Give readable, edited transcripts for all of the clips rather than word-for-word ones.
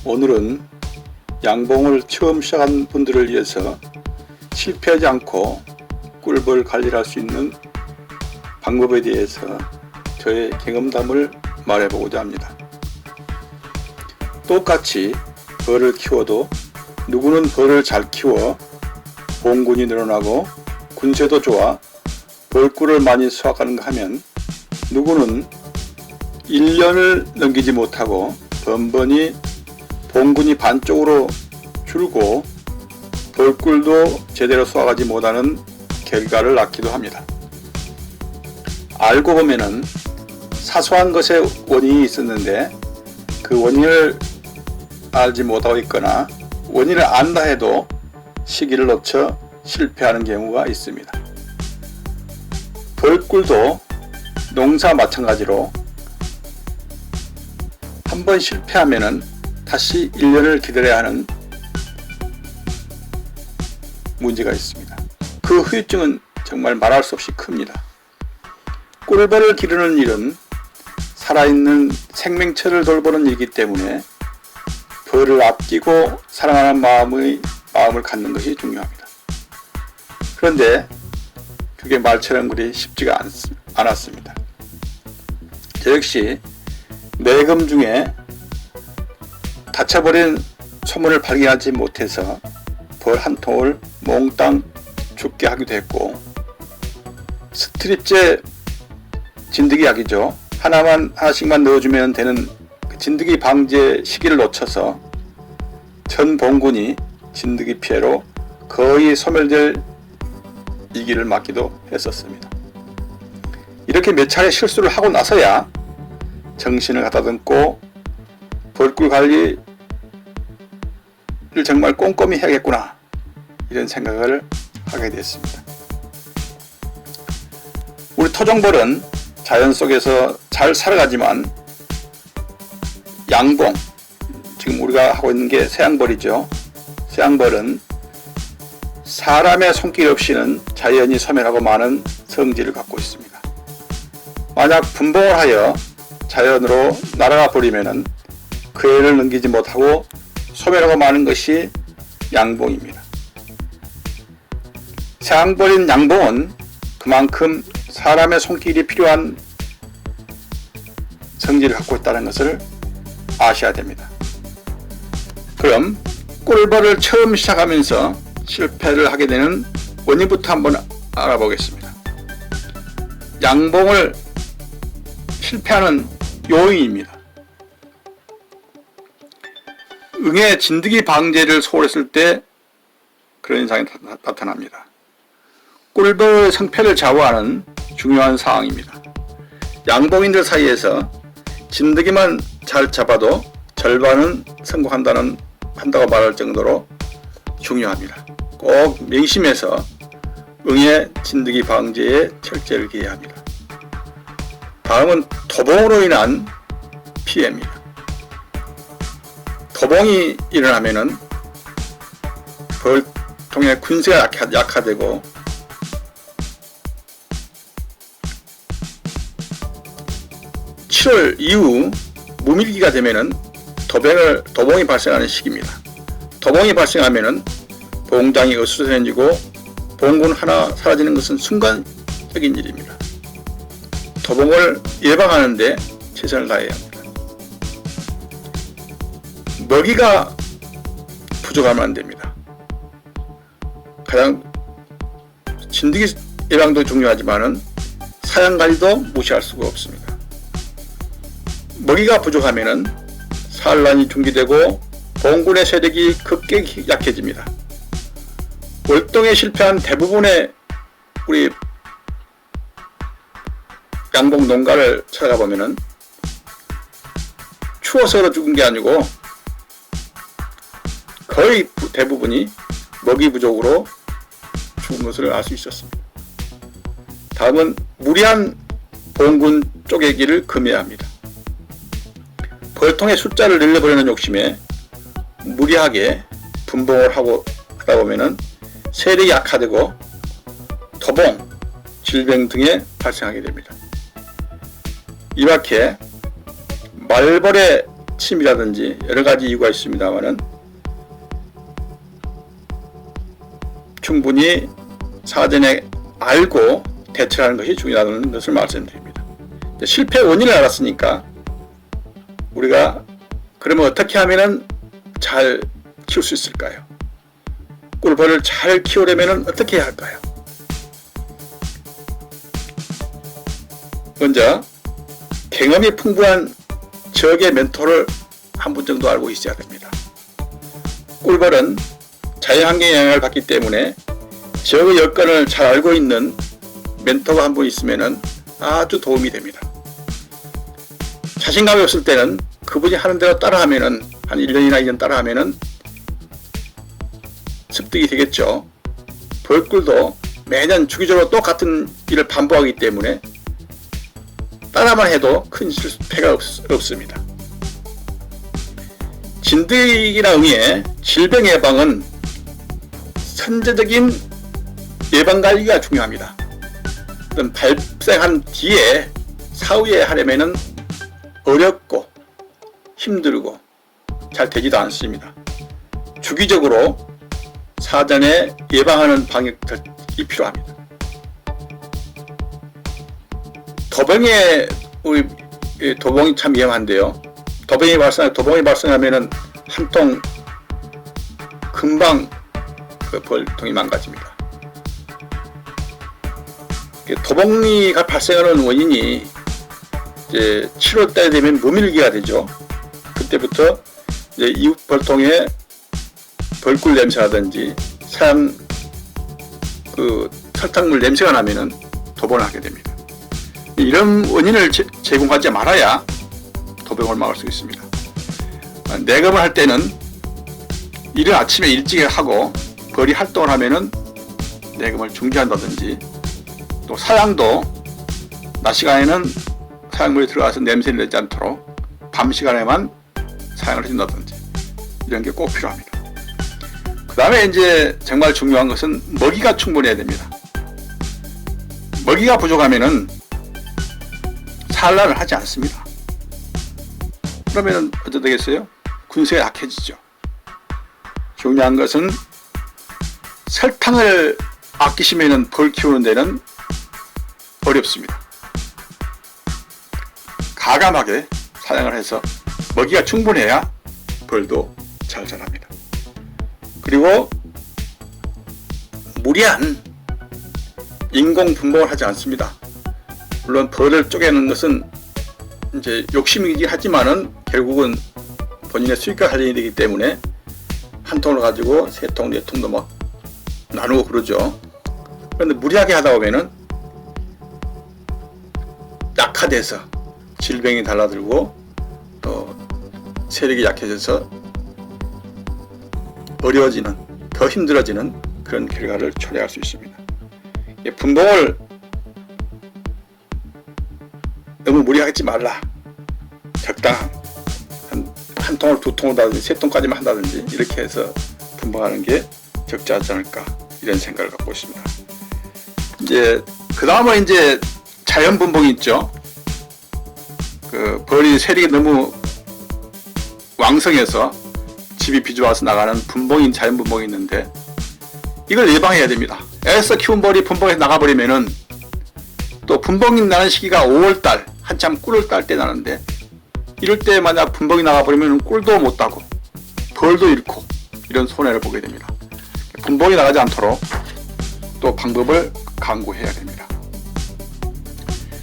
오늘은 양봉을 처음 시작한 분들을 위해서 실패하지 않고 꿀벌 관리를 할 수 있는 방법에 대해서 저의 경험담을 말해보고자 합니다. 똑같이 벌을 키워도 누구는 벌을 잘 키워 봉군이 늘어나고 군세도 좋아 벌꿀을 많이 수확하는가 하면, 누구는 1년을 넘기지 못하고 번번이 봉군이 반쪽으로 줄고 벌꿀도 제대로 수확하지 못하는 결과를 낳기도 합니다. 알고 보면은 사소한 것에 원인이 있었는데 그 원인을 알지 못하고 있거나 원인을 안다 해도 시기를 놓쳐 실패하는 경우가 있습니다. 벌꿀도 농사 마찬가지로 한번 실패하면은 다시 1년을 기다려야 하는 문제가 있습니다. 그 후유증은 정말 말할 수 없이 큽니다. 꿀벌을 기르는 일은 살아있는 생명체를 돌보는 일이기 때문에 벌을 아끼고 사랑하는 마음을 갖는 것이 중요합니다. 그런데 그게 말처럼 그리 쉽지가 않았습니다. 저 역시 매금 중에 다쳐버린 소문을 발견하지 못해서 벌 한 통을 몽땅 죽게 하기도 했고, 스트립제 진드기 약이죠. 하나씩만 넣어주면 되는 진드기 방제 시기를 놓쳐서 전 봉군이 진드기 피해로 거의 소멸될 위기를 맞기도 했었습니다. 이렇게 몇 차례 실수를 하고 나서야 정신을 가다듬고 벌꿀 관리를 정말 꼼꼼히 해야겠구나, 이런 생각을 하게 됐습니다. 우리 토종벌은 자연 속에서 잘 살아가지만 양봉, 지금 우리가 하고 있는 게 새양벌이죠. 새양벌은 사람의 손길 없이는 자연히 소멸하고 마는 성질을 갖고 있습니다. 만약 분봉을 하여 자연으로 날아가 버리면은 그 애를 넘기지 못하고 소멸하고 마는 것이 양봉입니다. 새양벌인 양봉은 그만큼 사람의 손길이 필요한 성질을 갖고 있다는 것을 아셔야 됩니다. 그럼 꿀벌을 처음 시작하면서 실패를 하게 되는 원인부터 한번 알아보겠습니다. 양봉을 실패하는 요인입니다. 응애 진드기 방제를 소홀했을 때 그런 현상이 나타납니다. 꿀벌 성패를 좌우하는 중요한 사항입니다. 양봉인들 사이에서 진드기만 잘 잡아도 절반은 한다고 말할 정도로 중요합니다. 꼭 명심해서 응애 진드기 방제에 철저를 기해야 합니다. 다음은 토봉으로 인한 피해입니다. 토봉이 일어나면은 벌통의 군세가 약화되고 (7월) 이후 무밀기가 되면은 도봉이 발생하는 시기입니다. 도봉이 발생하면은 봉장이 어수선해지고 봉군 하나 사라지는 것은 순간적인 일입니다. 도봉을 예방하는 데 최선을 다해야 합니다. 먹이가 부족하면 안 됩니다. 가장 진드기 예방도 중요하지만은 사냥관리도 무시할 수가 없습니다. 먹이가 부족하면은 산란이 중지되고 봉군의 세력이 급격히 약해집니다. 월동에 실패한 대부분의 우리 양봉 농가를 찾아가 보면은 추워서 죽은 게 아니고 거의 대부분이 먹이 부족으로 죽은 것을 알 수 있었습니다. 다음은 무리한 봉군 쪼개기를 금해야 합니다. 벌통의 숫자를 늘려버리는 욕심에 무리하게 분봉을 하다 보면은 세력이 약화되고 토봉, 질병 등에 발생하게 됩니다. 이밖에 말벌의 침이라든지 여러 가지 이유가 있습니다만은 충분히 사전에 알고 대처하는 것이 중요하다는 것을 말씀드립니다. 실패 원인을 알았으니까 우리가 그러면 어떻게 하면은 잘 키울 수 있을까요? 꿀벌을 잘 키우려면 어떻게 해야 할까요? 먼저 경험이 풍부한 적의 멘토를 한 분 정도 알고 있어야 됩니다. 꿀벌은 자연환경의 영향을 받기 때문에 적의 여건을 잘 알고 있는 멘토가 한 분 있으면 아주 도움이 됩니다. 자신감이 없을 때는 그분이 하는 대로 따라하면은 한 1년이나 2년 따라하면은 습득이 되겠죠. 벌꿀도 매년 주기적으로 똑같은 일을 반복하기 때문에 따라만 해도 큰 실패가 없습니다. 진드기나 응애 질병 예방은 선제적인 예방관리가 중요합니다. 발생한 뒤에 사후에 하려면 어렵고 힘들고 잘 되지도 않습니다. 주기적으로 사전에 예방하는 방역이 필요합니다. 도봉이 참 위험한데요. 도봉이 발생하면은 한 통 금방 그 벌통이 망가집니다. 도봉이가 발생하는 원인이 이제 7월달에 되면 모밀기가 되죠. 그때부터 이제 이웃 벌통에 벌꿀 냄새라든지 사양 설탕물 냄새가 나면은 도봉을 하게 됩니다. 이런 원인을 제공하지 말아야 도병을 막을 수 있습니다. 내검을 할 때는 이른 아침에 일찍 하고 벌이 활동을 하면은 내검을 중지한다든지, 또 사양도 낮 시간에는 사양물이 들어가서 냄새를 내지 않도록 밤 시간에만 사양을 해준다든지, 이런 게 꼭 필요합니다. 그 다음에 이제 정말 중요한 것은 먹이가 충분해야 됩니다. 먹이가 부족하면은 산란을 하지 않습니다. 그러면 어떻게 되겠어요? 군세가 약해지죠. 중요한 것은 설탕을 아끼시면 벌 키우는 데는 어렵습니다. 가감하게 사냥을 해서 먹이가 충분해야 벌도 잘 자랍니다. 그리고 무리한 인공 분봉을 하지 않습니다. 물론 벌을 쪼개는 것은 이제 욕심이긴 하지만은 결국은 본인의 수익과 관련이 되기 때문에 한 통을 가지고 세 통, 네 통도 막 나누고 그러죠. 그런데 무리하게 하다 보면은 약화돼서 질병이 달라들고 또 세력이 약해져서 어려워지는, 더 힘들어지는 그런 결과를 초래할 수 있습니다. 분봉을 너무 무리하지 말라. 적당한 한 통을 두 통을 하든지 세 통까지만 한다든지 이렇게 해서 분봉하는 게 적절하지 않을까, 이런 생각을 갖고 있습니다. 이제 그 다음은 이제 자연 분봉이 있죠. 그 벌이 세력이 너무 왕성해서 집이 비좁아서 나가는 분봉인 자연 분봉이 있는데, 이걸 예방해야 됩니다. 애써 키운 벌이 분봉해서 나가버리면은 또 분봉이 나는 시기가 5월달, 한참 꿀을 딸 때 나는데, 이럴 때 만약 분봉이 나가버리면 꿀도 못 따고 벌도 잃고 이런 손해를 보게 됩니다. 분봉이 나가지 않도록 또 방법을 강구해야 됩니다.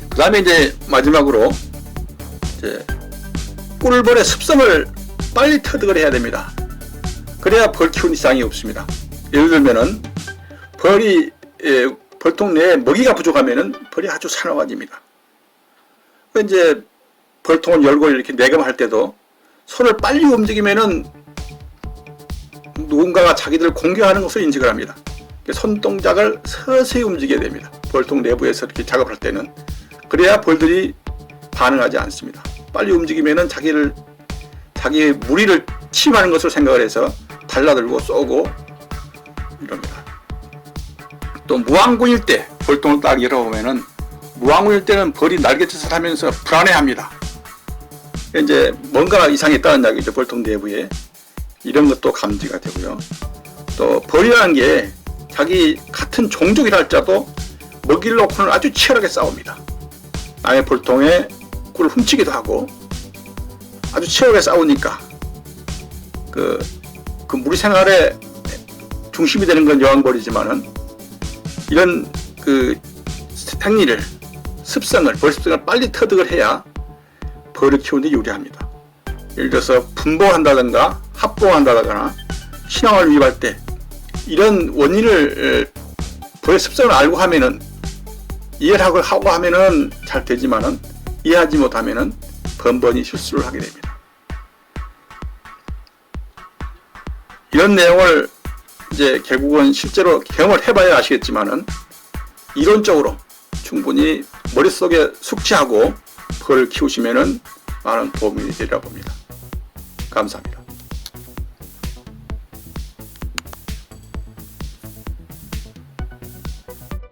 그 다음에 이제 마지막으로 이제 꿀벌의 습성을 빨리 터득을 해야 됩니다. 그래야 벌 키우는 이상이 없습니다. 예를 들면은 벌통 내에 먹이가 부족하면은 벌이 아주 사나워집니다. 이제 벌통을 열고 이렇게 내검할 때도 손을 빨리 움직이면은 누군가가 자기들을 공격하는 것을 인식을 합니다. 손 동작을 서서히 움직여야 됩니다. 벌통 내부에서 이렇게 작업할 때는. 그래야 벌들이 반응하지 않습니다. 빨리 움직이면은 자기의 무리를 침하는 것을 생각을 해서 달라들고 쏘고 이럽니다. 또 무왕군일 때 벌통을 딱 열어보면은, 무왕군일 때는 벌이 날갯짓을 하면서 불안해합니다. 이제 뭔가 이상했다는 이야기죠. 벌통 내부에. 이런 것도 감지가 되고요. 또 벌이라는 게 자기 같은 종족이라 할지라도 먹이를 놓고는 아주 치열하게 싸웁니다. 남의 벌통에 꿀을 훔치기도 하고 아주 치열하게 싸우니까 그 무리 생활의 중심이 되는 건 여왕벌이지만은 이런 그 생리를 습성을 벌습성을 빨리 터득을 해야 벌을 키우는 데 유리합니다. 예를 들어서 분봉한다든가 합봉한다거나 신앙을 위임할 때 이런 원인을 벌의 습성을 알고 하면은 이해를 하고 하면은 잘 되지만은 이해하지 못하면은 번번이 실수를 하게 됩니다. 이런 내용을 이제 결국은 실제로 경험을 해봐야 아시겠지만은 이론적으로 충분히 머릿속에 숙지하고 벌을 키우시면은 많은 도움이 되리라 봅니다. 감사합니다.